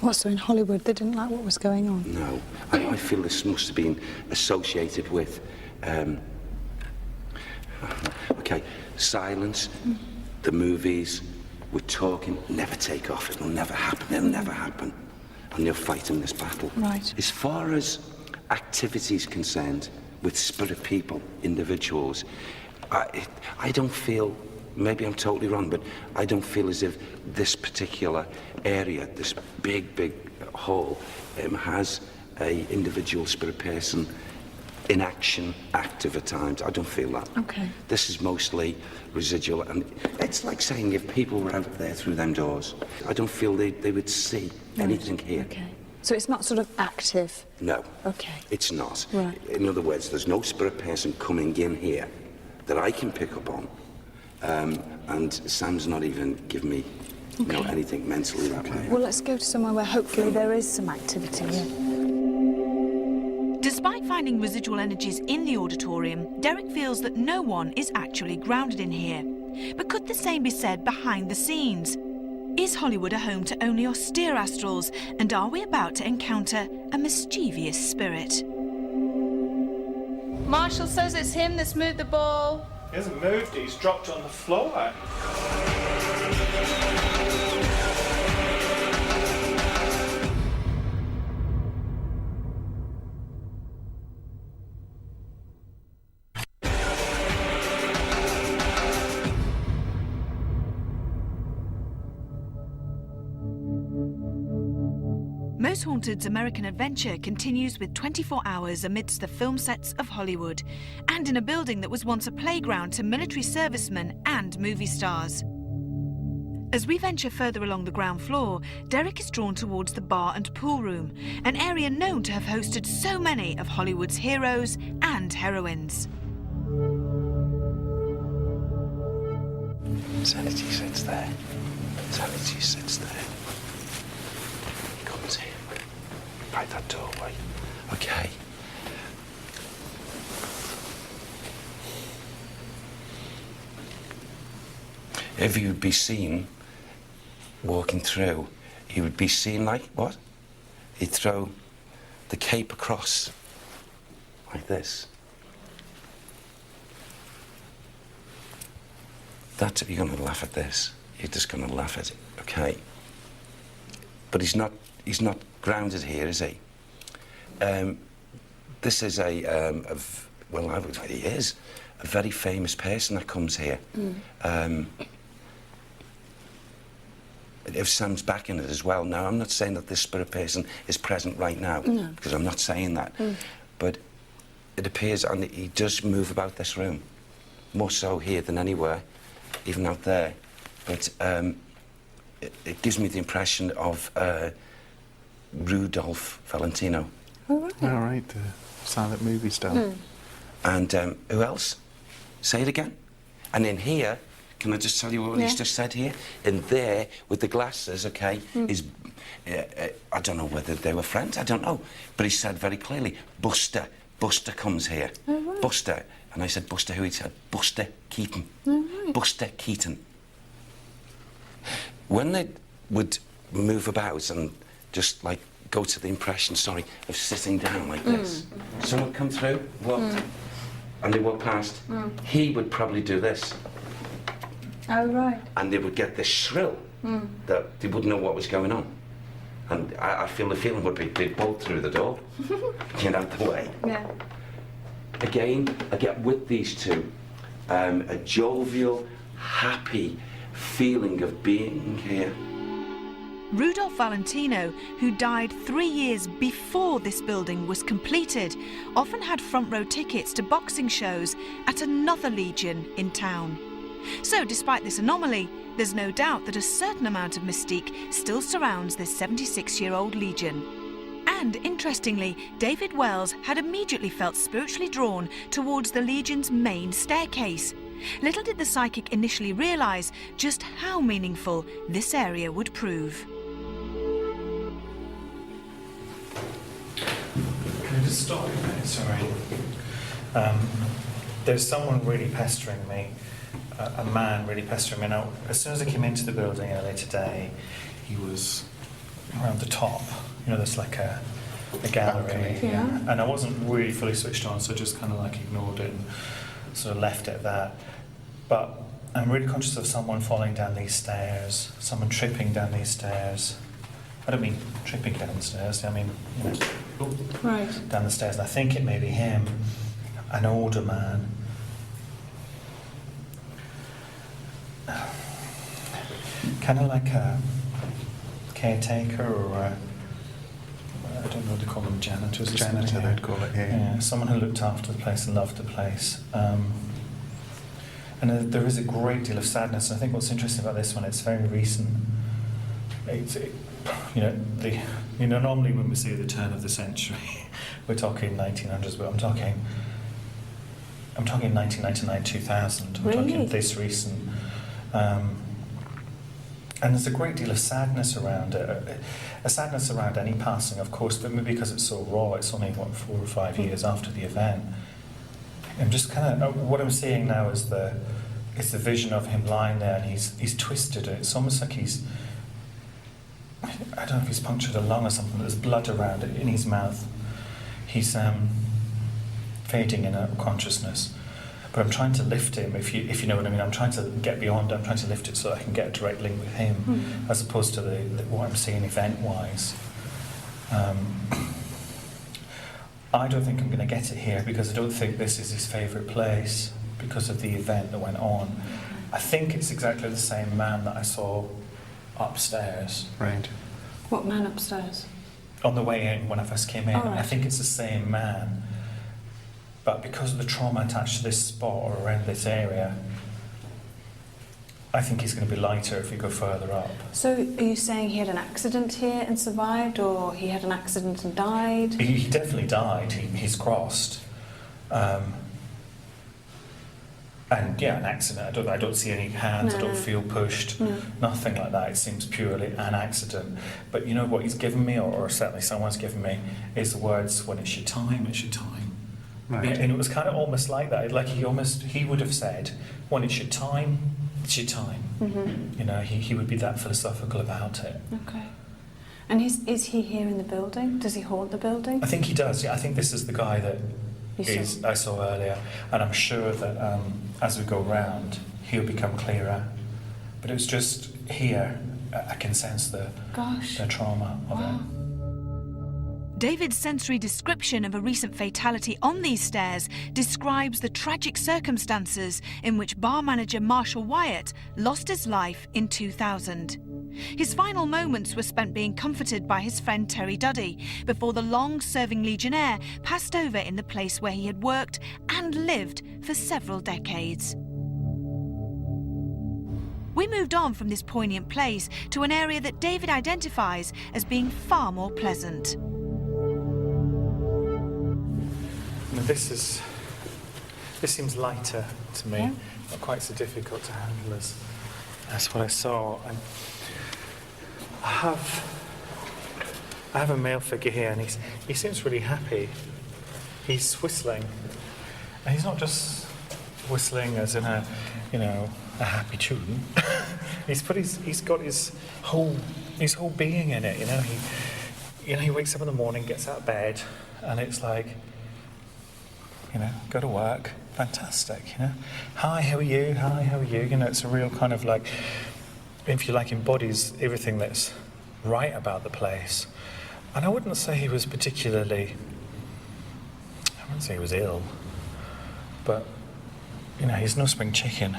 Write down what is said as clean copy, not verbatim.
What, so in Hollywood they didn't like what was going on? No. I feel this must have been associated with, okay, silence, the movies, we're talking, never take off, it'll never happen. And you're fighting this battle. Right. As far as activities concerned, with spirit people, individuals, I don't feel, maybe I'm totally wrong, but I don't feel as if this particular area, this big hall, has a individual spirit person in action, active at times. I don't feel that. Okay. This is mostly residual, and it's like saying if people were out there through them doors, I don't feel they would see anything here. Okay. So it's not sort of active? No. Okay. It's not. Right. In other words, there's no spirit person coming in here that I can pick up on, and Sam's not even giving me anything mentally that way. Well, let's go to somewhere where hopefully there is some activity. Despite finding residual energies in the auditorium, Derek feels that no one is actually grounded in here. But could the same be said behind the scenes? Is Hollywood a home to only austere astrals, and are we about to encounter a mischievous spirit? Marshall says it's him that's moved the ball. He hasn't moved it, he's dropped it on the floor. Most Haunted's American adventure continues with 24 hours amidst the film sets of Hollywood, and in a building that was once a playground to military servicemen and movie stars. As we venture further along the ground floor, Derek is drawn towards the bar and pool room, an area known to have hosted so many of Hollywood's heroes and heroines. Sanity sits there. Sanity sits there. Comes in. By that doorway. Okay. If you'd be seen walking through, he would be seen like what? He'd throw the cape across like this. That's if you're going to laugh at this. You're just going to laugh at it, okay? But he's not grounded here, is he? This is he is a very famous person that comes here. If Sam's back in it as well. Now, I'm not saying that this spirit person is present right now, because I'm not saying that. But it appears, and he does move about this room, more so here than anywhere, even out there. But it gives me the impression of Rudolph Valentino. All right. All right, the silent movie star. And who else? Say it again. And in here, can I just tell you what he's just said here? In there, with the glasses, okay, is, I don't know whether they were friends, I don't know. But he said very clearly, Buster comes here. Oh, right. Buster. And I said, Buster who? He said, Buster Keaton. Right. Buster Keaton. When they would move about and just, like, go to the impression, of sitting down like this, someone would come through, walk, and they walk past, he would probably do this. Oh, right. And they would get this shrill that they wouldn't know what was going on. And I feel the feeling would be they'd bolt through the door, get out the way. Yeah. Again, I get with these two a jovial, happy feeling of being here. Rudolph Valentino, who died 3 years before this building was completed, often had front row tickets to boxing shows at another Legion in town. So despite this anomaly, there's no doubt that a certain amount of mystique still surrounds this 76-year-old Legion. And interestingly, David Wells had immediately felt spiritually drawn towards the Legion's main staircase. Little did the psychic initially realise just how meaningful this area would prove. Can I just stop you a minute? Sorry. There's someone really pestering me. A man really pestering me. Now, as soon as I came into the building earlier today, he was around the top. You know, there's like a gallery. Balcony. Yeah. And I wasn't really fully switched on, so I just kind of like ignored it and sort of left it at that. But I'm really conscious of someone falling down these stairs, someone tripping down these stairs. I don't mean tripping down the stairs, I mean, you know, Right. down the stairs. And I think it may be him, an older man. Kind of like a caretaker or a, I don't know what they call them, janitors or something. Janitor, they'd call it here. Yeah, someone who looked after the place and loved the place. And there is a great deal of sadness. And I think what's interesting about this one, it's very recent. Normally when we say the turn of the century, we're talking 1900s, but I'm talking 1999, 2000. I'm Really? talking this recent. And there's a great deal of sadness around it. A sadness around any passing, of course, but maybe because it's so raw, it's only, 4 or 5 years after the event. I'm just kind of, what I'm seeing now is the vision of him lying there, and he's twisted. It's almost like I don't know if he's punctured a lung or something, there's blood around it in his mouth. He's fading in a consciousness. But I'm trying to lift him, if you know what I mean. I'm trying to get beyond, I'm trying to lift it so I can get a direct link with him, as opposed to what I'm seeing event-wise. I don't think I'm going to get it here, because I don't think this is his favourite place, because of the event that went on. I think it's exactly the same man that I saw upstairs. Right. What man upstairs? On the way in, when I first came in. Oh, right. I think it's the same man. But because of the trauma attached to this spot or around this area, I think he's going to be lighter if we go further up. So are you saying he had an accident here and survived, or he had an accident and died? He definitely died. He's crossed. And yeah, an accident. I don't see any hands. I No. don't feel pushed. No. Nothing like that. It seems purely an accident. But you know what he's given me, or certainly someone's given me, is the words, "When it's your time, it's your time." Right. Yeah, and it was kind of almost like that. Like he would have said, "When it's your time, it's your time." Mm-hmm. You know, he would be that philosophical about it. Okay. And is he here in the building? Does he haunt the building? I think he does. Yeah, I think this is the guy that You saw? I saw earlier, and I'm sure that as we go round, he'll become clearer. But it was just here I can sense the Gosh. trauma of Wow. it. David's sensory description of a recent fatality on these stairs describes the tragic circumstances in which bar manager Marshall Wyatt lost his life in 2000. His final moments were spent being comforted by his friend Terry Duddy before the long-serving Legionnaire passed over in the place where he had worked and lived for several decades. We moved on from this poignant place to an area that David identifies as being far more pleasant. Now this seems lighter to me, Yeah. not quite so difficult to handle as that's what I saw. And I have a male figure here, and he seems really happy. He's whistling, and he's not just whistling as in a happy tune. he's got his whole being in it. He wakes up in the morning, gets out of bed, and it's like, go to work, fantastic. Hi, how are you? Hi, how are you? It's a real kind of like, if you like, embodies everything that's right about the place. And I wouldn't say he was particularly, I wouldn't say he was ill, but he's no spring chicken.